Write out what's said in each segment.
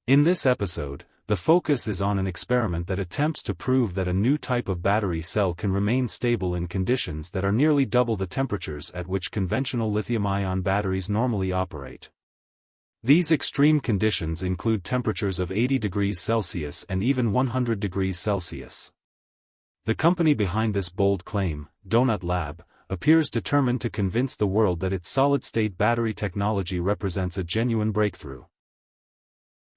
In this episode, the focus is on an experiment that attempts to prove that a new type of battery cell can remain stable in conditions that are nearly double the temperatures at which conventional lithium-ion batteries normally operate. These extreme conditions include temperatures of 80 degrees Celsius and even 100 degrees Celsius. The company behind this bold claim, Donut Lab, appears determined to convince the world that its solid-state battery technology represents a genuine breakthrough.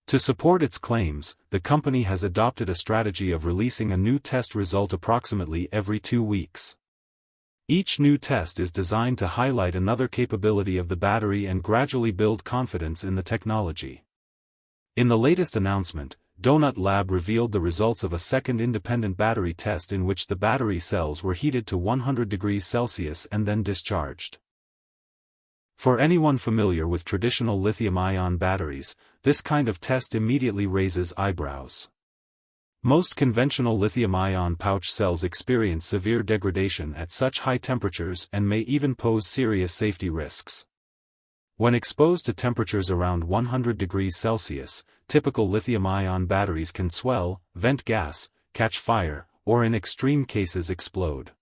To support its claims, the company has adopted a strategy of releasing a new test result approximately every 2 weeks. Each new test is designed to highlight another capability of the battery and gradually build confidence in the technology. In the latest announcement, Donut Lab revealed the results of a second independent battery test in which the battery cells were heated to 100 degrees Celsius and then discharged. For anyone familiar with traditional lithium-ion batteries, this kind of test immediately raises eyebrows. Most conventional lithium-ion pouch cells experience severe degradation at such high temperatures and may even pose serious safety risks. When exposed to temperatures around 100 degrees Celsius, typical lithium-ion batteries can swell, vent gas, catch fire, or in extreme cases explode.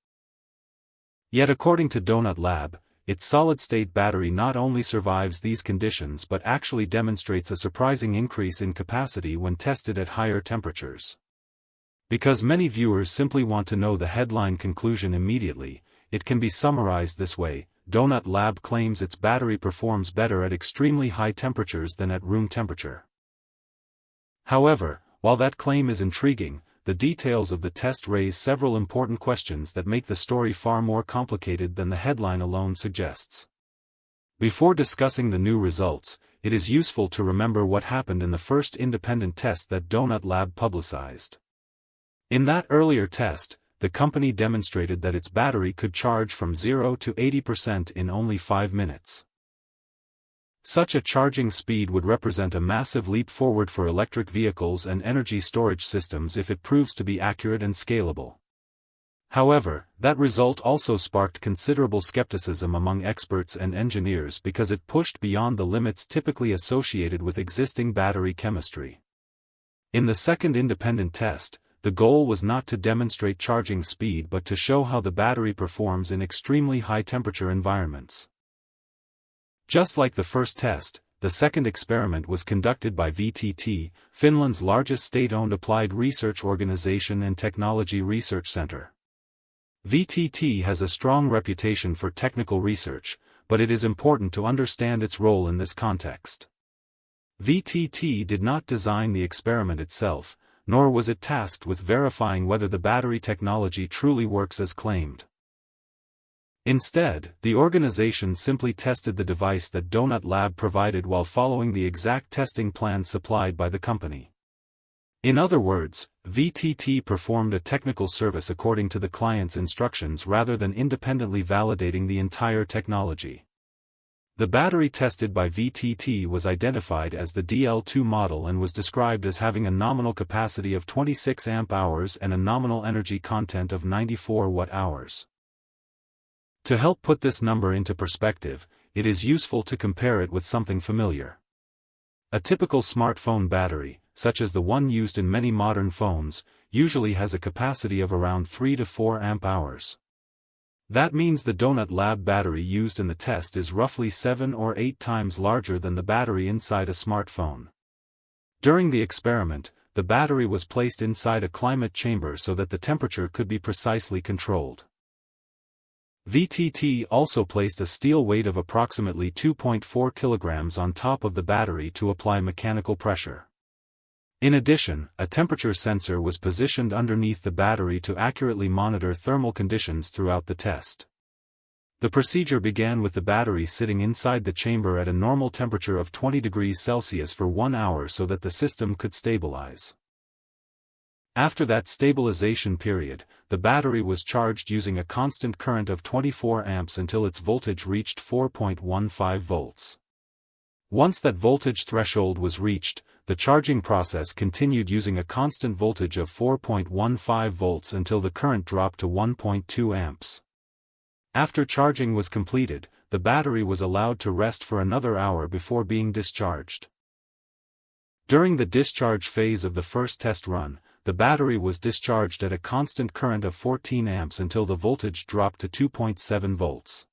Yet according to Donut Lab, its solid-state battery not only survives these conditions but actually demonstrates a surprising increase in capacity when tested at higher temperatures. Because many viewers simply want to know the headline conclusion immediately, it can be summarized this way: Donut Lab claims its battery performs better at extremely high temperatures than at room temperature. However, while that claim is intriguing, the details of the test raise several important questions that make the story far more complicated than the headline alone suggests. Before discussing the new results, it is useful to remember what happened in the first independent test that Donut Lab publicized. In that earlier test, the company demonstrated that its battery could charge from 0 to 80% in only 5 minutes. Such a charging speed would represent a massive leap forward for electric vehicles and energy storage systems if it proves to be accurate and scalable. However, that result also sparked considerable skepticism among experts and engineers because it pushed beyond the limits typically associated with existing battery chemistry. In the second independent test, the goal was not to demonstrate charging speed but to show how the battery performs in extremely high-temperature environments. Just like the first test, the second experiment was conducted by VTT, Finland's largest state-owned applied research organization and technology research center. VTT has a strong reputation for technical research, but it is important to understand its role in this context. VTT did not design the experiment itself, nor was it tasked with verifying whether the battery technology truly works as claimed. Instead, the organization simply tested the device that Donut Lab provided while following the exact testing plan supplied by the company. In other words, VTT performed a technical service according to the client's instructions rather than independently validating the entire technology. The battery tested by VTT was identified as the DL2 model and was described as having a nominal capacity of 26 amp-hours and a nominal energy content of 94 watt-hours. To help put this number into perspective, it is useful to compare it with something familiar. A typical smartphone battery, such as the one used in many modern phones, usually has a capacity of around 3 to 4 amp-hours. That means the Donut Lab battery used in the test is roughly 7 or 8 times larger than the battery inside a smartphone. During the experiment, the battery was placed inside a climate chamber so that the temperature could be precisely controlled. VTT also placed a steel weight of approximately 2.4 kilograms on top of the battery to apply mechanical pressure. In addition, a temperature sensor was positioned underneath the battery to accurately monitor thermal conditions throughout the test. The procedure began with the battery sitting inside the chamber at a normal temperature of 20 degrees Celsius for 1 hour so that the system could stabilize. After that stabilization period, the battery was charged using a constant current of 24 amps until its voltage reached 4.15 volts. Once that voltage threshold was reached, the charging process continued using a constant voltage of 4.15 volts until the current dropped to 1.2 amps. After charging was completed, the battery was allowed to rest for another hour before being discharged. During the discharge phase of the first test run, the battery was discharged at a constant current of 14 amps until the voltage dropped to 2.7 volts.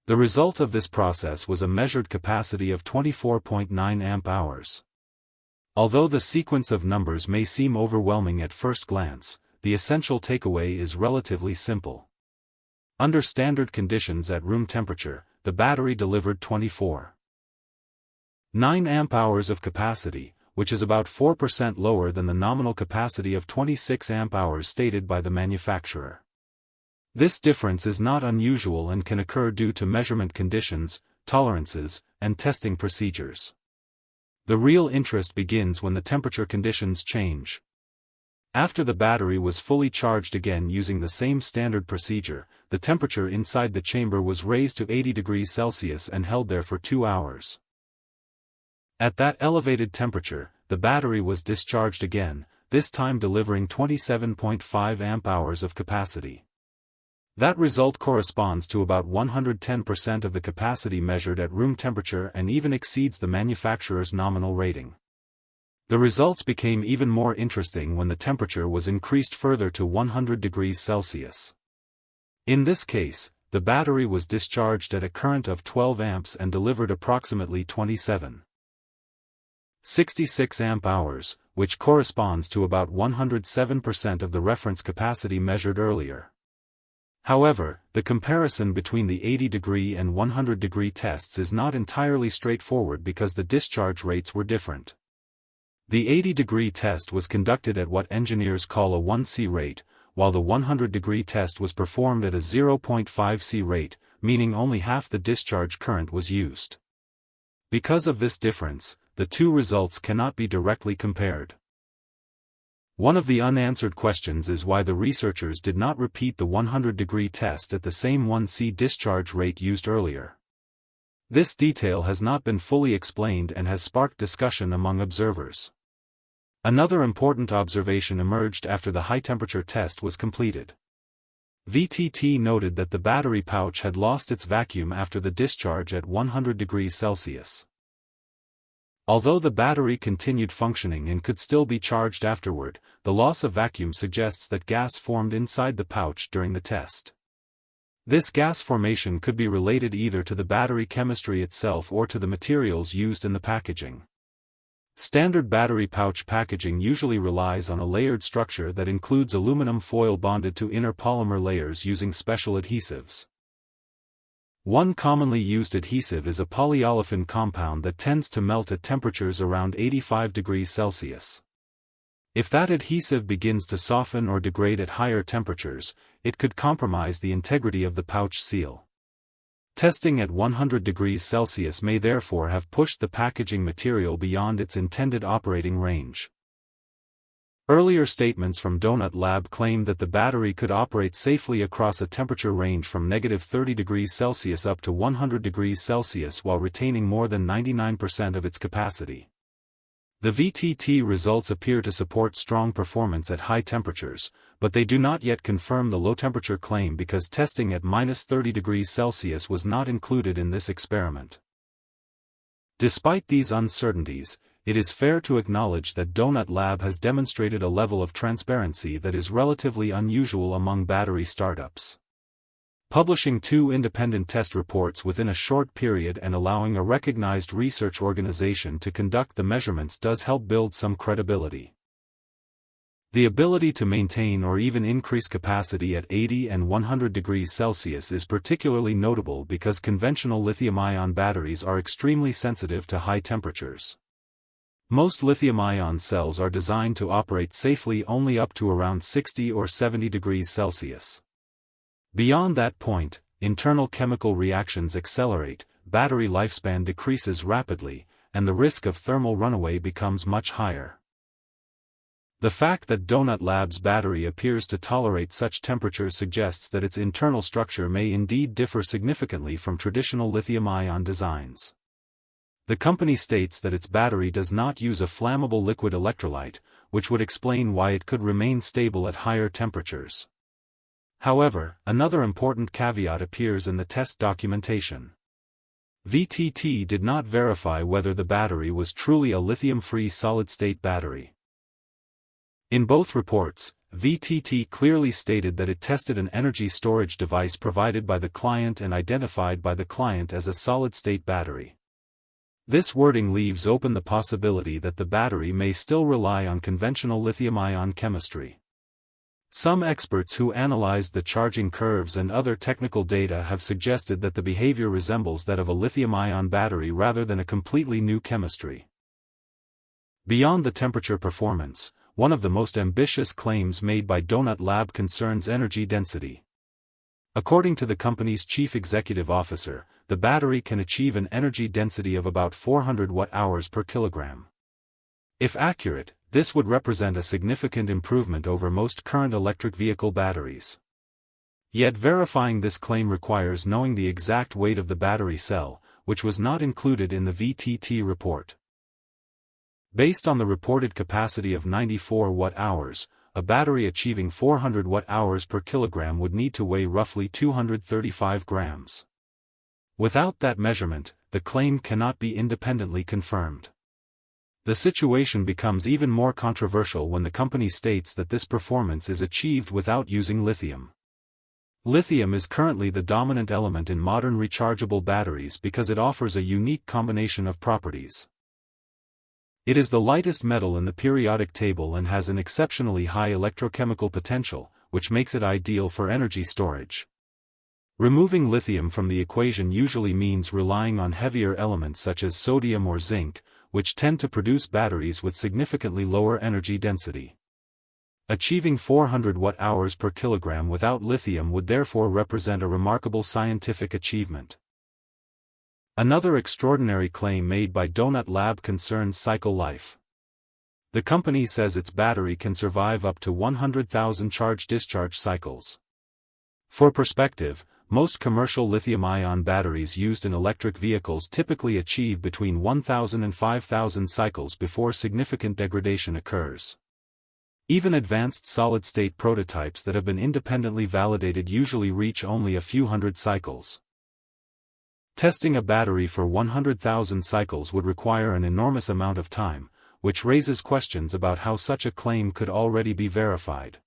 The result of this process was a measured capacity of 24.9 amp-hours. Although the sequence of numbers may seem overwhelming at first glance, the essential takeaway is relatively simple. Under standard conditions at room temperature, the battery delivered 24.9 amp-hours of capacity, which is about 4% lower than the nominal capacity of 26 amp-hours stated by the manufacturer. This difference is not unusual and can occur due to measurement conditions, tolerances, and testing procedures. The real interest begins when the temperature conditions change. After the battery was fully charged again using the same standard procedure, the temperature inside the chamber was raised to 80 degrees Celsius and held there for 2 hours. At that elevated temperature, the battery was discharged again, this time delivering 27.5 amp-hours of capacity. That result corresponds to about 110% of the capacity measured at room temperature and even exceeds the manufacturer's nominal rating. The results became even more interesting when the temperature was increased further to 100 degrees Celsius. In this case, the battery was discharged at a current of 12 amps and delivered approximately 27.66 amp-hours, which corresponds to about 107% of the reference capacity measured earlier. However, the comparison between the 80-degree and 100-degree tests is not entirely straightforward because the discharge rates were different. The 80-degree test was conducted at what engineers call a 1C rate, while the 100-degree test was performed at a 0.5C rate, meaning only half the discharge current was used. Because of this difference, the two results cannot be directly compared. One of the unanswered questions is why the researchers did not repeat the 100-degree test at the same 1C discharge rate used earlier. This detail has not been fully explained and has sparked discussion among observers. Another important observation emerged after the high-temperature test was completed. VTT noted that the battery pouch had lost its vacuum after the discharge at 100 degrees Celsius. Although the battery continued functioning and could still be charged afterward, the loss of vacuum suggests that gas formed inside the pouch during the test. This gas formation could be related either to the battery chemistry itself or to the materials used in the packaging. Standard battery pouch packaging usually relies on a layered structure that includes aluminum foil bonded to inner polymer layers using special adhesives. One commonly used adhesive is a polyolefin compound that tends to melt at temperatures around 85 degrees Celsius. If that adhesive begins to soften or degrade at higher temperatures, it could compromise the integrity of the pouch seal. Testing at 100 degrees Celsius may therefore have pushed the packaging material beyond its intended operating range. Earlier statements from Donut Lab claimed that the battery could operate safely across a temperature range from -30 degrees Celsius up to 100 degrees Celsius while retaining more than 99% of its capacity. The VTT results appear to support strong performance at high temperatures, but they do not yet confirm the low-temperature claim because testing at -30 degrees Celsius was not included in this experiment. Despite these uncertainties, it is fair to acknowledge that Donut Lab has demonstrated a level of transparency that is relatively unusual among battery startups. Publishing 2 independent test reports within a short period and allowing a recognized research organization to conduct the measurements does help build some credibility. The ability to maintain or even increase capacity at 80 and 100 degrees Celsius is particularly notable because conventional lithium-ion batteries are extremely sensitive to high temperatures. Most lithium-ion cells are designed to operate safely only up to around 60 or 70 degrees Celsius. Beyond that point, internal chemical reactions accelerate, battery lifespan decreases rapidly, and the risk of thermal runaway becomes much higher. The fact that Donut Lab's battery appears to tolerate such temperatures suggests that its internal structure may indeed differ significantly from traditional lithium-ion designs. The company states that its battery does not use a flammable liquid electrolyte, which would explain why it could remain stable at higher temperatures. However, another important caveat appears in the test documentation. VTT did not verify whether the battery was truly a lithium-free solid-state battery. In both reports, VTT clearly stated that it tested an energy storage device provided by the client and identified by the client as a solid-state battery. This wording leaves open the possibility that the battery may still rely on conventional lithium-ion chemistry. Some experts who analyzed the charging curves and other technical data have suggested that the behavior resembles that of a lithium-ion battery rather than a completely new chemistry. Beyond the temperature performance, one of the most ambitious claims made by Donut Lab concerns energy density. According to the company's chief executive officer, the battery can achieve an energy density of about 400 watt-hours per kilogram. If accurate, this would represent a significant improvement over most current electric vehicle batteries. Yet verifying this claim requires knowing the exact weight of the battery cell, which was not included in the VTT report. Based on the reported capacity of 94 watt-hours, a battery achieving 400 watt-hours per kilogram would need to weigh roughly 235 grams. Without that measurement, the claim cannot be independently confirmed. The situation becomes even more controversial when the company states that this performance is achieved without using lithium. Lithium is currently the dominant element in modern rechargeable batteries because it offers a unique combination of properties. It is the lightest metal in the periodic table and has an exceptionally high electrochemical potential, which makes it ideal for energy storage. Removing lithium from the equation usually means relying on heavier elements such as sodium or zinc, which tend to produce batteries with significantly lower energy density. Achieving 400 watt-hours per kilogram without lithium would therefore represent a remarkable scientific achievement. Another extraordinary claim made by Donut Lab concerns cycle life. The company says its battery can survive up to 100,000 charge-discharge cycles. For perspective, most commercial lithium-ion batteries used in electric vehicles typically achieve between 1,000 and 5,000 cycles before significant degradation occurs. Even advanced solid-state prototypes that have been independently validated usually reach only a few hundred cycles. Testing a battery for 100,000 cycles would require an enormous amount of time, which raises questions about how such a claim could already be verified.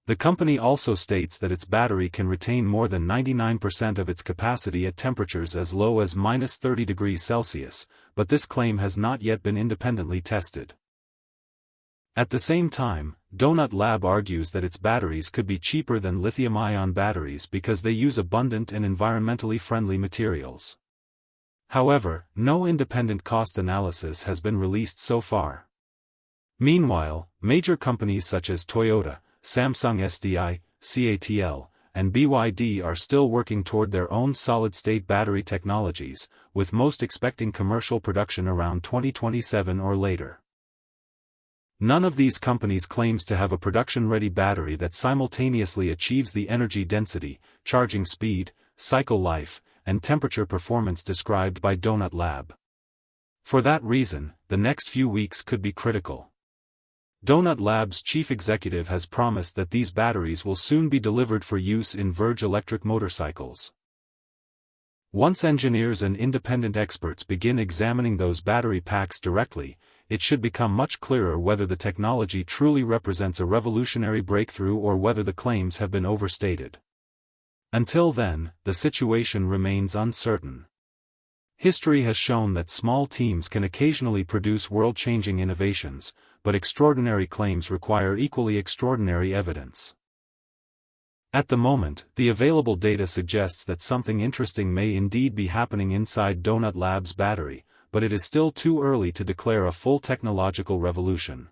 The company also states that its battery can retain more than 99% of its capacity at temperatures as low as -30 degrees Celsius, but this claim has not yet been independently tested. At the same time, Donut Lab argues that its batteries could be cheaper than lithium-ion batteries because they use abundant and environmentally friendly materials. However, no independent cost analysis has been released so far. Meanwhile, major companies such as Toyota, Samsung SDI, CATL, and BYD are still working toward their own solid-state battery technologies, with most expecting commercial production around 2027 or later. None of these companies claims to have a production-ready battery that simultaneously achieves the energy density, charging speed, cycle life, and temperature performance described by Donut Lab. For that reason, the next few weeks could be critical. Donut Lab's chief executive has promised that these batteries will soon be delivered for use in Verge electric motorcycles. Once engineers and independent experts begin examining those battery packs directly, it should become much clearer whether the technology truly represents a revolutionary breakthrough or whether the claims have been overstated. Until then, the situation remains uncertain. History has shown that small teams can occasionally produce world-changing innovations, but extraordinary claims require equally extraordinary evidence. At the moment, the available data suggests that something interesting may indeed be happening inside Donut Lab's battery, but it is still too early to declare a full technological revolution.